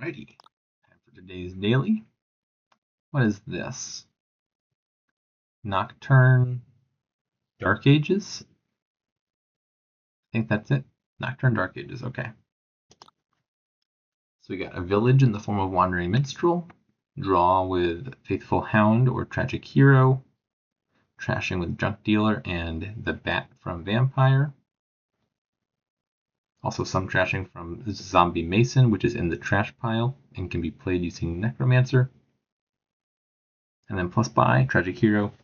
Alrighty, time for today's daily. What is this? Nocturne Dark Ages? I think that's it. Nocturne Dark Ages, okay. So we got a village in the form of Wandering Minstrel, draw with Faithful Hound or Tragic Hero, trashing with Junk Dealer and the Bat from Vampire. Also some trashing from Zombie Mason, which is in the trash pile and can be played using Necromancer. And then plus buy, Tragic Hero,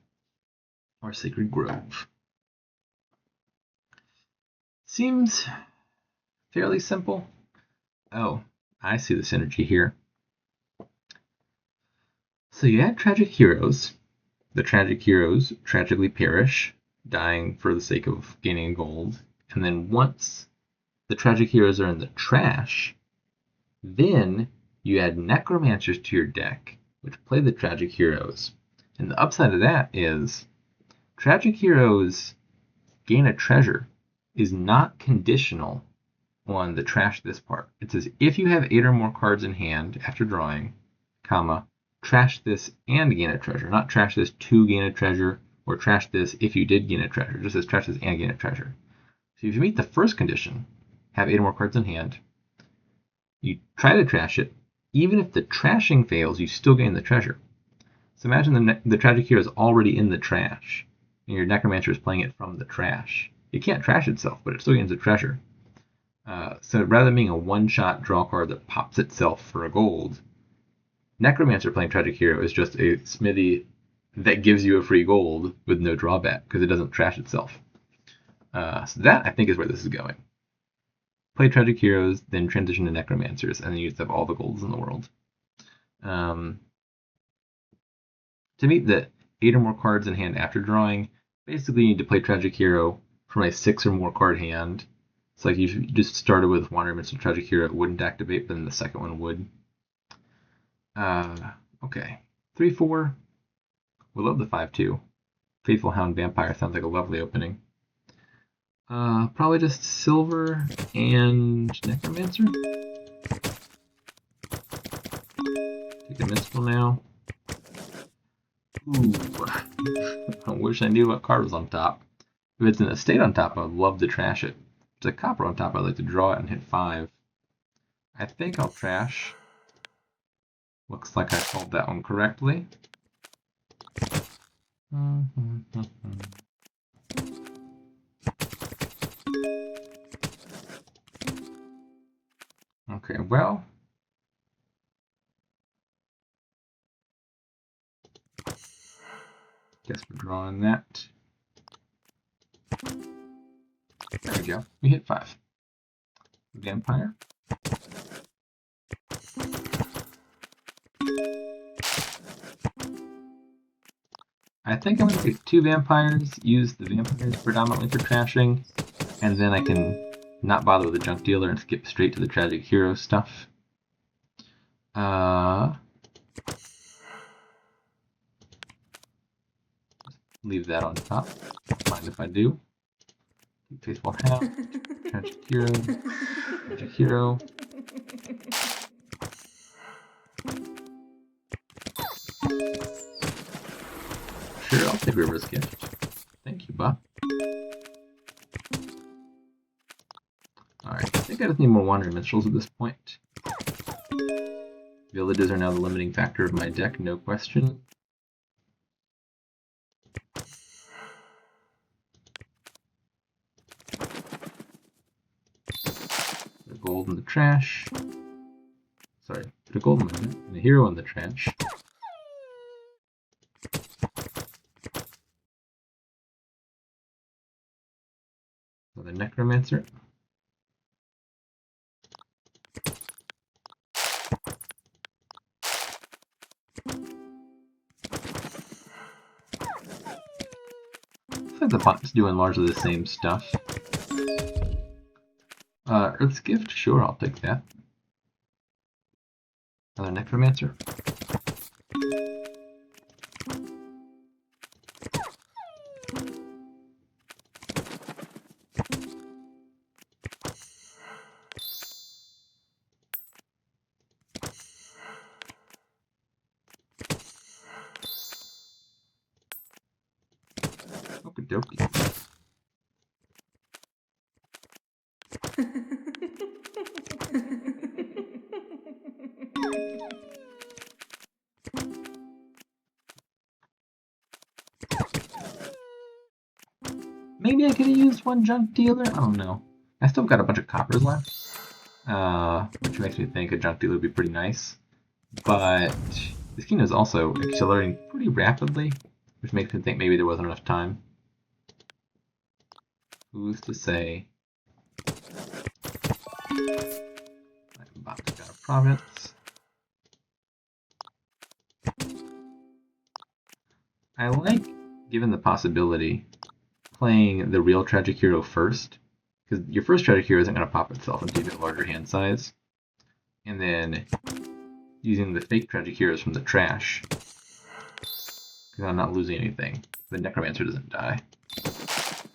or Sacred Grove. Seems fairly simple. Oh, I see the synergy here. So you add Tragic Heroes. The Tragic Heroes tragically perish, dying for the sake of gaining gold. And then once the Tragic Heroes are in the trash, then you add Necromancers to your deck, which play the Tragic Heroes. And the upside of that is Tragic Heroes gain a treasure is not conditional on the trash this part. It says if you have 8 or more cards in hand after drawing, comma, trash this and gain a treasure. Not trash this to gain a treasure, or trash this if you did gain a treasure. It just says trash this and gain a treasure. So if you meet the first condition, have 8 or more cards in hand, you try to trash it. Even if the trashing fails, you still gain the treasure. So imagine the Tragic Hero is already in the trash, and your Necromancer is playing it from the trash. It can't trash itself, but it still gains a treasure. So rather than being a one-shot draw card that pops itself for a gold, Necromancer playing Tragic Hero is just a smithy that gives you a free gold with no drawback because it doesn't trash itself. So that, I think, is where this is going. Play Tragic Heroes, then transition to Necromancers, and then you just have all the golds in the world. To meet the 8 or more cards in hand after drawing, basically you need to play Tragic Hero from a 6 or more card hand. It's like if you just started with Wandering Minstrel Tragic Hero, it wouldn't activate, but then the second one would. Okay. 3/4. We love the 5/2. Faithful Hound Vampire sounds like a lovely opening. Probably just Silver and Necromancer. Take a Minstrel now. Ooh. I wish I knew what card was on top. If it's an estate on top, I would love to trash it. If it's a copper on top, I'd like to draw it and hit 5. I think I'll trash. Looks like I called that one correctly. Okay, well. Guess we're drawing that. There we go. We hit 5. Vampire. I think I'm going to take 2 vampires, use the vampires predominantly for trashing, and then I can not bother with the Junk Dealer and skip straight to the Tragic Hero stuff. Leave that on top. Don't mind if I do. Faithful Hound, Tragic Hero, Tragic Hero. Sure, I'll take River's Gift. Thank you, Buff. Alright, I think I just need more Wandering Minstrels at this point. Villages are now the limiting factor of my deck, no question. Put a gold in the trash. Sorry, put a gold in it, and a hero in the trash. Another Necromancer. I think the bot's doing largely the same stuff. Earth's Gift? Sure, I'll take that. Another Necromancer. dokie. Maybe I could have used one junk dealer? I don't know. I still got a bunch of coppers left. Which makes me think a junk dealer would be pretty nice. But this kingdom is also accelerating pretty rapidly, which makes me think maybe there wasn't enough time. Who's to say? I'm about to got a province. I like, given the possibility, playing the real tragic hero first, because your first tragic hero isn't going to pop itself until you get a larger hand size, and then using the fake tragic heroes from the trash, because I'm not losing anything. The necromancer doesn't die.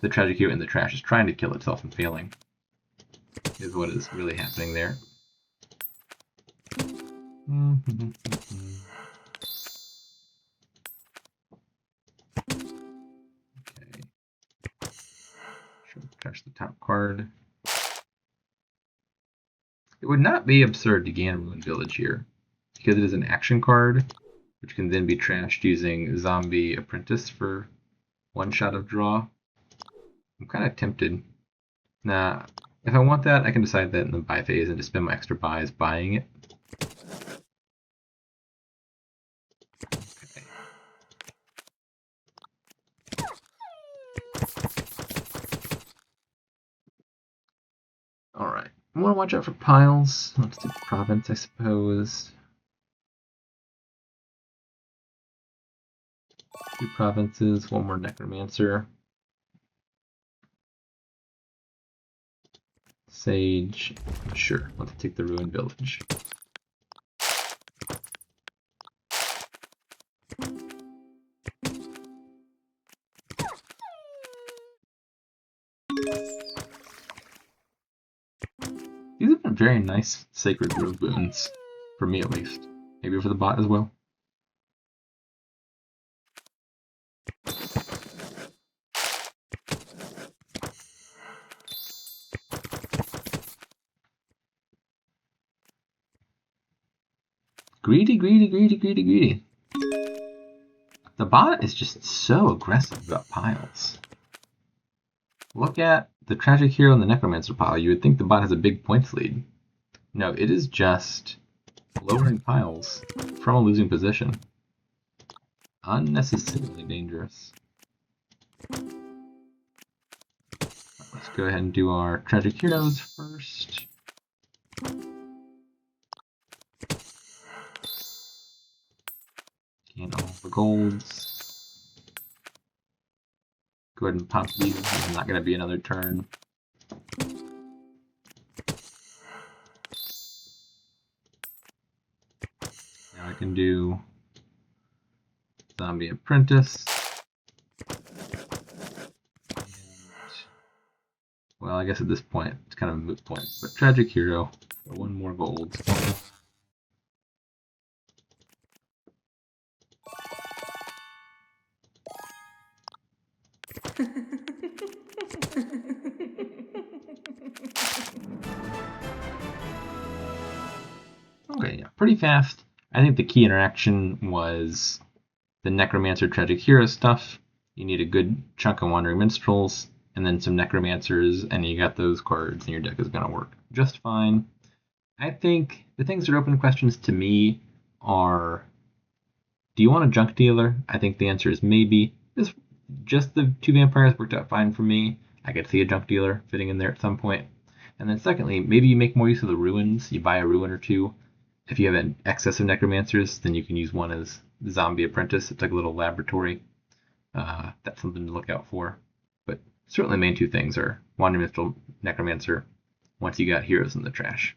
The tragic hero in the trash is trying to kill itself and failing, is what is really happening there. Okay. Trash the top card. It would not be absurd to gain Ruined Village here, because it is an action card, which can then be trashed using Zombie Apprentice for one shot of draw. I'm kind of tempted. Nah, if I want that, I can decide that in the buy phase and just spend my extra buys buying it. Okay. Alright, I want to watch out for piles. Let's do province, I suppose. 2 provinces, 1 more necromancer. Sage, sure, let's take the Ruined Village. These have been very nice Sacred Grove boons, for me at least. Maybe for the bot as well. Greedy, greedy, greedy, greedy, greedy. The bot is just so aggressive about piles. Look at the Tragic Hero and the Necromancer pile. You would think the bot has a big points lead. No, it is just lowering piles from a losing position. Unnecessarily dangerous. Let's go ahead and do our Tragic Heroes first. Gain all the golds. Go ahead and pop these. There's not going to be another turn. Now I can do Zombie Apprentice. And, well, I guess at this point it's kind of a moot point, but Tragic Hero for 1 more gold. Okay, yeah, pretty fast. I think the key interaction was the Necromancer Tragic Hero stuff. You need a good chunk of Wandering Minstrels, and then some Necromancers, and you got those cards, and your deck is going to work just fine. I think the things that are open questions to me are, do you want a junk dealer? I think the answer is maybe. Just the 2 vampires worked out fine for me. I could see a junk dealer fitting in there at some point. And then secondly, maybe you make more use of the ruins. You buy a ruin or 2. If you have an excess of necromancers, then you can use one as the Zombie Apprentice. It's like a little laboratory. That's something to look out for. But certainly the main 2 things are Wandering Minstrel, Necromancer, once you got heroes in the trash.